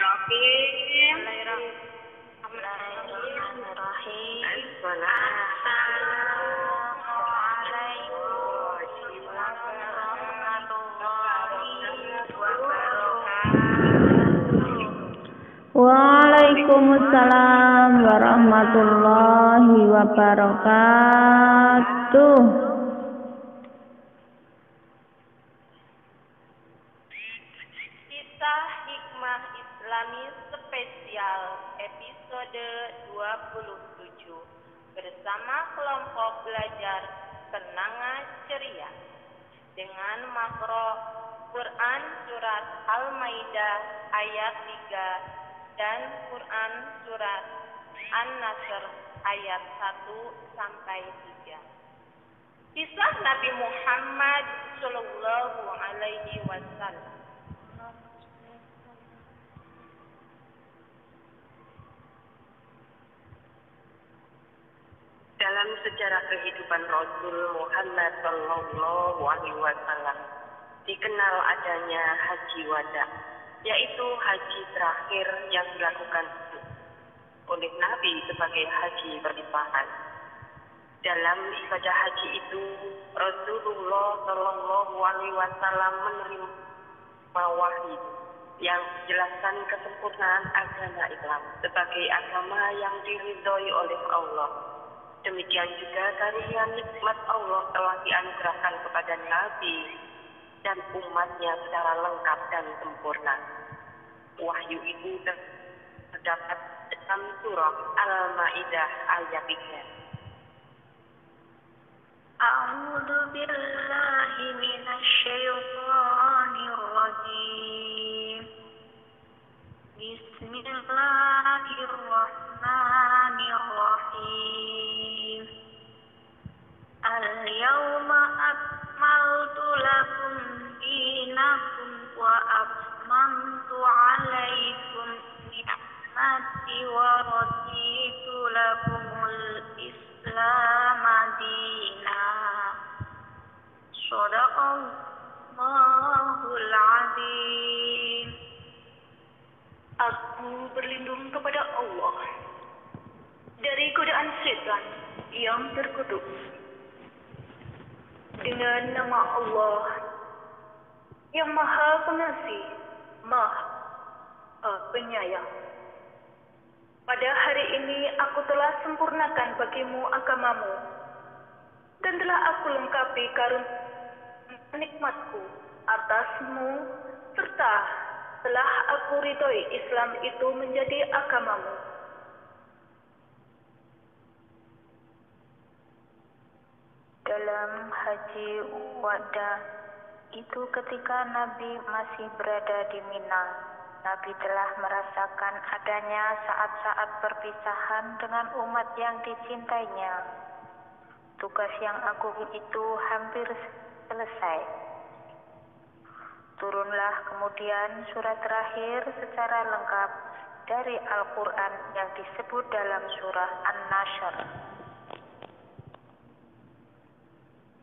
Bismillahirrahmanirrahim. Assalamualaikum warahmatullahi wabarakatuh. Waalaikumsalam warahmatullahi wabarakatuh. Kisah Hikmah Islami Spesial episode 27 bersama kelompok belajar Kenanga Ceria dengan makro Quran Surat Al-Maidah ayat 3 dan Quran Surat An-Nasr ayat 1 sampai 3. Kisah Nabi Muhammad Sallallahu Alaihi Wasallam. Dalam sejarah kehidupan Rasul Muhammad Sallallahu Alaihi Wasallam dikenal adanya haji wada, yaitu haji terakhir yang dilakukan oleh Nabi sebagai haji perpisahan. Dalam ibadah haji itu, Rasulullah Sallallahu Alaihi Wasallam menerima wahyu yang menjelaskan kesempurnaan agama Islam sebagai agama yang diridhoi oleh Allah. Demikian juga karunia nikmat Allah telah dianugerahkan kepada Nabi dan umatnya secara lengkap dan sempurna. Wahyu itu terdapat dalam surah Al-Maidah ayat 3. A'udzu billahi minasy syaithanir rajim. Bismillahirrahmanirrahim. Al-yawma akmaltu lakum dinakum wa atmamtu 'alaikum ni'mati wa raditu lakumul Islam dinan. Shadaqallahul azim. Aku berlindung kepada Allah dari godaan setan yang terkutuk. Dengan nama Allah yang Maha Pengasih, Maha Penyayang. Pada hari ini aku telah sempurnakan bagimu agamamu dan telah aku lengkapi karunia nikmatku atasmu, serta telah aku ridhoi Islam itu menjadi agamamu. Dalam haji wada itu ketika Nabi masih berada di Mina, Nabi telah merasakan adanya saat-saat perpisahan dengan umat yang dicintainya. Tugas yang agung itu hampir selesai. Turunlah kemudian surat terakhir secara lengkap dari Al-Quran yang disebut dalam surah An-Nasr.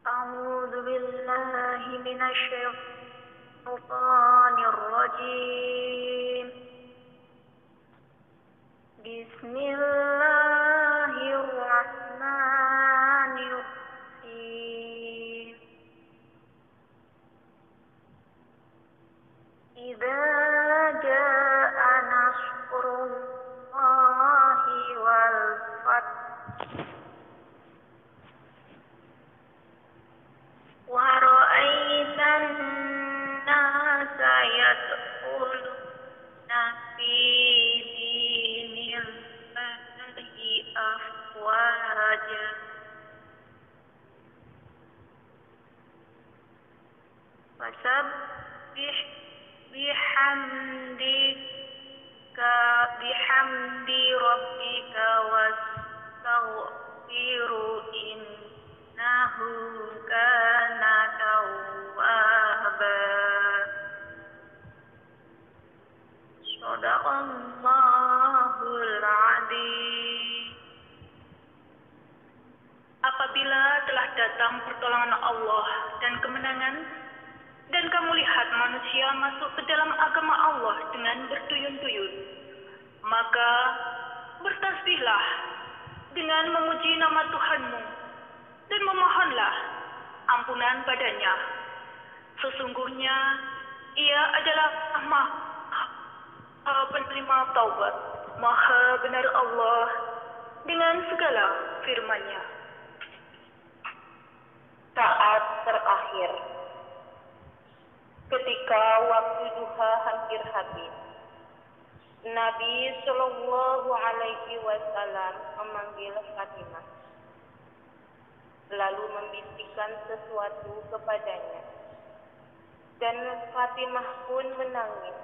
A'udzu billahi minasy syaitonir rajim. Bismillahirrahmanirrahim. Idza jaa nasrullahi wal fath wa ra'aitan nasa yadkhuluna fi dinillahi afwaja. Fasabbih bihamdi rabbika wastaghfiru innahu kana tawwaba. Shadaqallahul azim. Apabila telah datang pertolongan Allah dan kemenangan, dan kamu lihat manusia masuk ke dalam agama Allah dengan berduyun-duyun, Maka bertasbihlah dengan memuji nama Tuhanmu dan memohonlah ampunan padanya. Sesungguhnya Ia adalah Maha penerima taubat, Maha benar Allah dengan segala firman-Nya. Saat terakhir, ketika waktu duha hampir habis, Nabi Shallallahu Alaihi Wasallam memanggil Fatimah, lalu membisikkan sesuatu kepadanya, dan Fatimah pun menangis.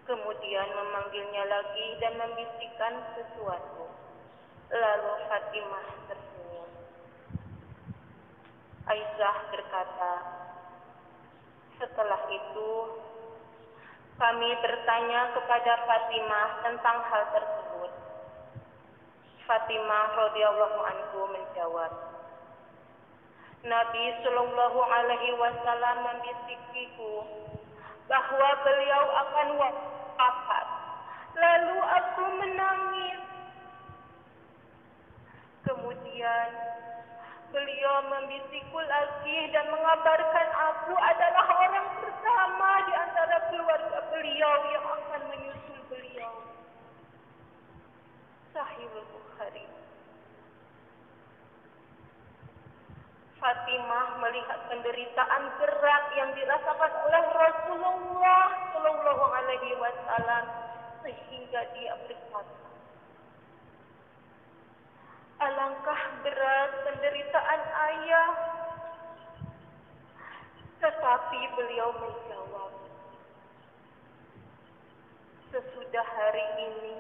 Kemudian memanggilnya lagi dan membisikkan sesuatu, lalu Fatimah tersenyum. Aisyah berkata, setelah itu kami bertanya kepada Fatimah tentang hal tersebut. Fatimah radhiyallahu anhu menjawab, Nabi Shallallahu Alaihi Wasallam membisikiku bahwa beliau akan wafat. Lalu aku menangis. Kemudian beliau membisikku lagi dan mengabarkan aku adalah orang pertama di antara keluarga beliau yang akan menyusul beliau. Sahih Bukhari. Fatimah melihat penderitaan berat yang dirasakan oleh Rasulullah Shallallahu Alaihi Wasallam sehingga dia berkata, alangkah berat penderitaan ayah. Tetapi beliau menjawab, sesudah hari ini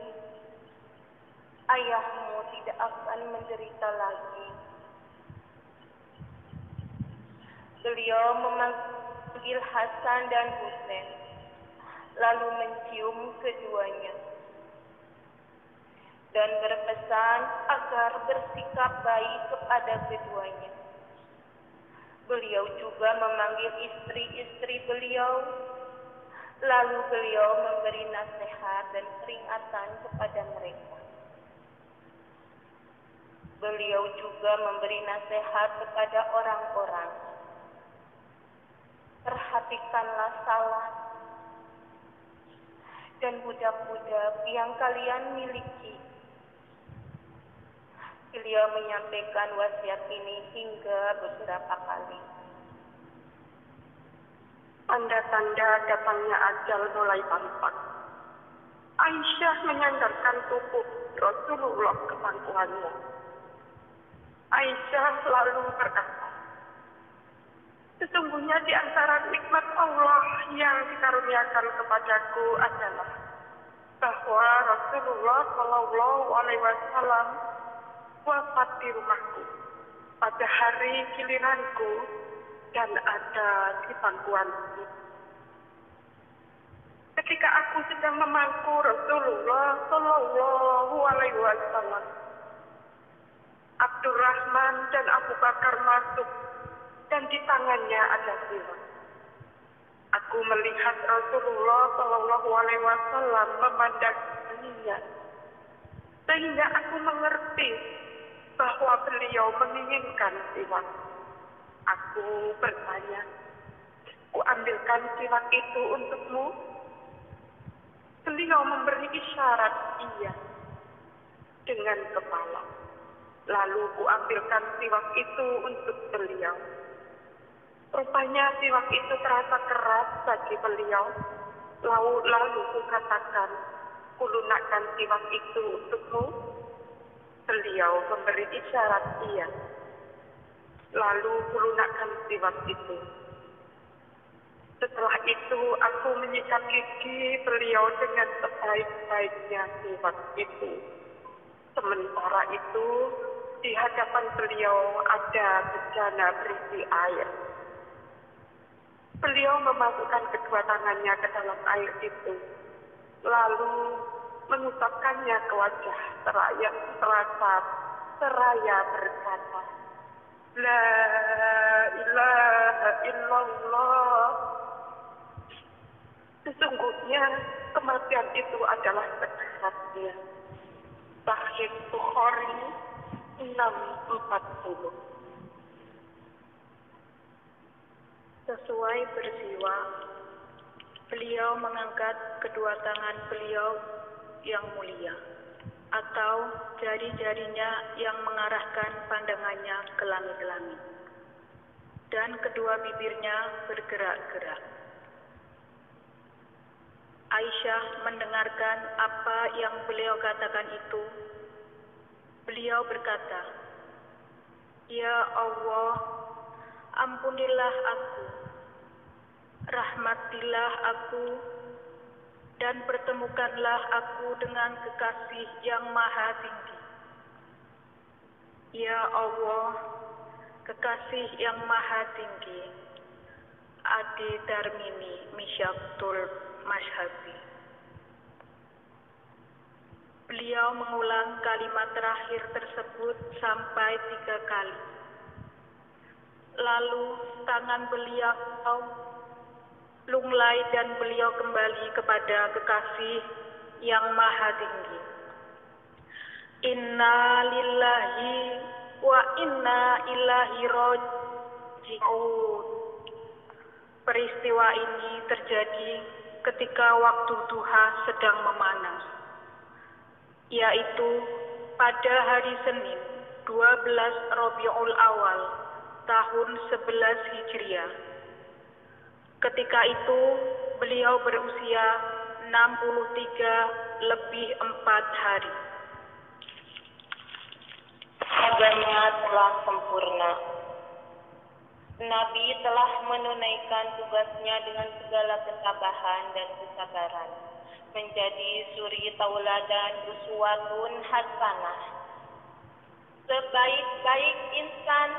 ayahmu tidak akan menderita lagi. Beliau memanggil Hasan dan Husain, lalu mencium keduanya dan berpesan agar bersikap baik kepada keduanya. Beliau juga memanggil istri-istri beliau, lalu beliau memberi nasihat dan peringatan kepada mereka. Beliau juga memberi nasihat kepada orang-orang. Perhatikanlah salat dan budak-budak yang kalian miliki. Beliau menyampaikan wasiat ini hingga beberapa kali. Tanda-tanda datangnya ajal mulai tampak. Aisyah menyandarkan tubuh Rasulullah ke pangkuannya. Aisyah lalu berkata, sesungguhnya di antara nikmat Allah yang dikaruniakan kepadaku adalah bahwa Rasulullah Shallallahu Alaihi Wasallam wafat di rumahku pada hari giliranku dan ada di pangkuanku. Ketika aku sedang memangku Rasulullah Shallallahu Alaihi Wasallam, Abdurrahman dan Abu Bakar masuk dan di tangannya ada siwak. Aku melihat Rasulullah Shallallahu Alaihi Wasallam memandanginya, sehingga aku mengerti bahwa beliau menginginkan siwak. Aku bertanya, ku ambilkan siwak itu untukmu? Beliau memberi isyarat iya dengan kepala. Lalu ku ambilkan siwak itu untuk beliau. Rupanya siwak itu terasa keras bagi beliau. Lalu ku katakan, ku lunakkan siwak itu untukmu? Beliau memberi isyarat iya. Lalu ku lunakkan siwak itu. Setelah itu aku menyikat gigi beliau dengan sebaik-baiknya siwak itu. Sementara itu di hadapan beliau ada bejana berisi air. Beliau memasukkan kedua tangannya ke dalam air itu, lalu mengusapkannya ke wajah seraya berkata, La ilaha illallah. Sesungguhnya kematian itu adalah sekaratnya. Sahih Bukhari 640. Sesuai peristiwa, beliau mengangkat kedua tangan beliau yang mulia, atau jari-jarinya yang mengarahkan pandangannya ke langit-langit, dan kedua bibirnya bergerak-gerak. Aisyah mendengarkan apa yang beliau katakan itu. Beliau berkata, "Ya Allah, ampunilah aku, rahmatilah aku, dan pertemukanlah aku dengan kekasih yang maha tinggi. Ya Allah, kekasih yang maha tinggi, Adi Darmini Misyaktul Mashabi." Beliau mengulang kalimat terakhir tersebut sampai 3 kali. Lalu tangan beliau lunglai dan beliau kembali kepada kekasih yang maha tinggi. Inna lillahi wa inna ilaihi raji'un. Peristiwa ini terjadi ketika waktu duha sedang memanas, yaitu pada hari Senin 12 Rabiul Awal tahun 11 Hijriah. Ketika itu beliau berusia 63+4 hari. Agama telah sempurna. Nabi telah menunaikan tugasnya dengan segala ketabahan dan kesabaran, menjadi suri tauladan uswatun hasanah. Sebaik-baik insan,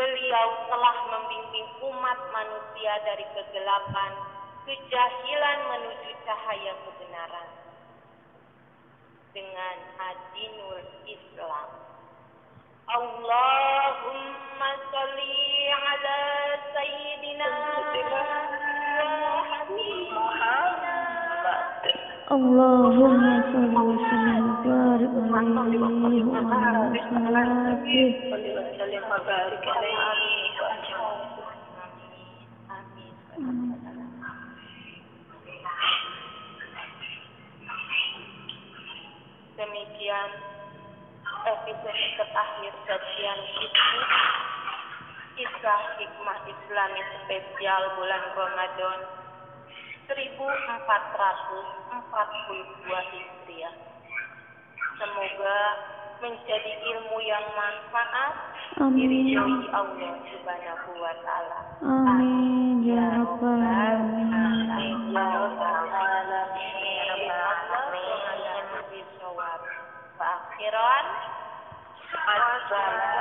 beliau telah membimbing umat manusia dari kegelapan, kejahilan menuju cahaya kebenaran dengan adinul Islam. Allahumma sholli ala sayyidina Muhammad. Allahumma sholli wa sallim wa barik alaihi wa ala ashabihi. Demikian episode terakhir kajian Kisah Hikmah Islami spesial bulan Ramadan 1442 Hijriah. Semoga menjadi ilmu yang manfaat, diridhoi Allah Subhanahu wa taala. Amin ya rabbal alamin. Ya rabbal alamin. Wa akhiran, assalamualaikum.